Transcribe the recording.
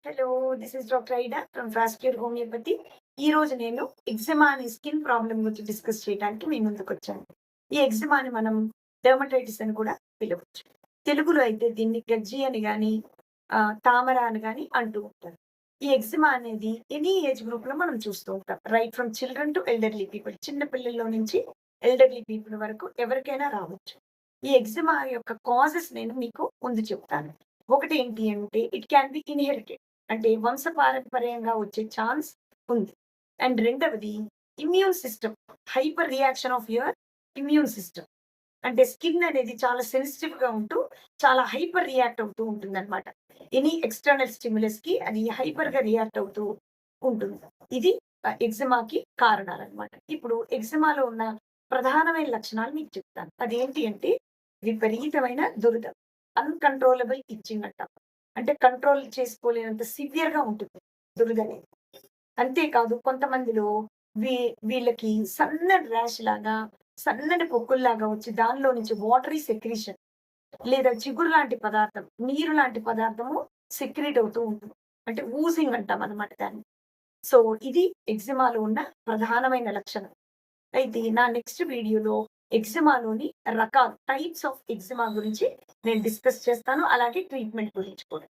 Hello, this is doctor ఐడా from Fastcure homeopathy. ఈరోజు నేను ఎగ్జిమా అనే స్కిన్ ప్రాబ్లమ్ గురించి డిస్కస్ చేయడానికి మీ ముందుకొచ్చాను. ఈ ఎగ్జిమాని మనం డెర్మటైటిస్ అని కూడా పిలవచ్చు. తెలుగులో అయితే దీన్ని గజ్జి అని గాని, తామర అని గాని అంటూ ఉంటారు. ఈ ఎగ్జిమా అనేది ఎనీ ఏజ్ గ్రూప్‌లో మనం చూస్తూ ఉంటాం. Right from children to elderly people. చిన్న పిల్లల్లో నుంచి ఎల్డర్లీ పీపుల్ వరకు ఎవరికైనా రావచ్చు. ఈ ఎగ్జిమా యొక్క కాజెస్ నేను మీకు ముందు చెప్తాను. ఒకటేంటి అంటే ఇట్ క్యాన్ బి ఇన్‌హెరిటెడ్. అంటే వంశపారంపర్యంగా వచ్చే ఛాన్స్ ఉంది. అండ్ రెండవది immune system, hyper reaction of your immune system. అంటే స్కిన్ అనేది చాలా సెన్సిటివ్‌గా ఉంటూ, చాలా హైపర్ రియాక్ట్ అవుతూ ఉంటుందనమాట. ఎనీ ఎక్స్‌టర్నల్ స్టిమ్యులస్‌కి అది హైపర్‌గా రియాక్ట్ అవుతూ ఉంటుంది. ఇది ఎగ్జిమాకి కారణాలనమాట. ఇప్పుడు ఎగ్జిమాలో ఉన్న ప్రధానమైన లక్షణాలు మీకు చెప్తాను. అదేంటి అంటే విపరీతమైన దురద. అన్‌కంట్రోలబుల్ ఇచ్చింగ్ అంటాం. అంటే కంట్రోల్ చేసుకోలేనంత సివియర్‌గా ఉంటుంది దురదనేది. అంతేకాదు కొంతమందిలో వీ వీళ్ళకి సన్నని ర్యాష్ లాగా, సన్నని పొక్కుల్లాగా వచ్చి దానిలో నుంచి వాటరీ సెక్రీషన్ లేదా చిగురు లాంటి పదార్థం, నీరు లాంటి పదార్థము సెక్రీట్ అవుతూ ఉంటుంది. అంటే ఊజింగ్ అంటామనమాట దాన్ని. సో, ఇది ఎగ్జిమాలో ఉన్న ప్రధానమైన లక్షణం. అయితే నా నెక్స్ట్ వీడియోలో ఎగ్జిమాలోని రకాలు, టైప్స్ ఆఫ్ ఎగ్జిమా గురించి నేను డిస్కస్ చేస్తాను. అలాగే ట్రీట్మెంట్ గురించి కూడా.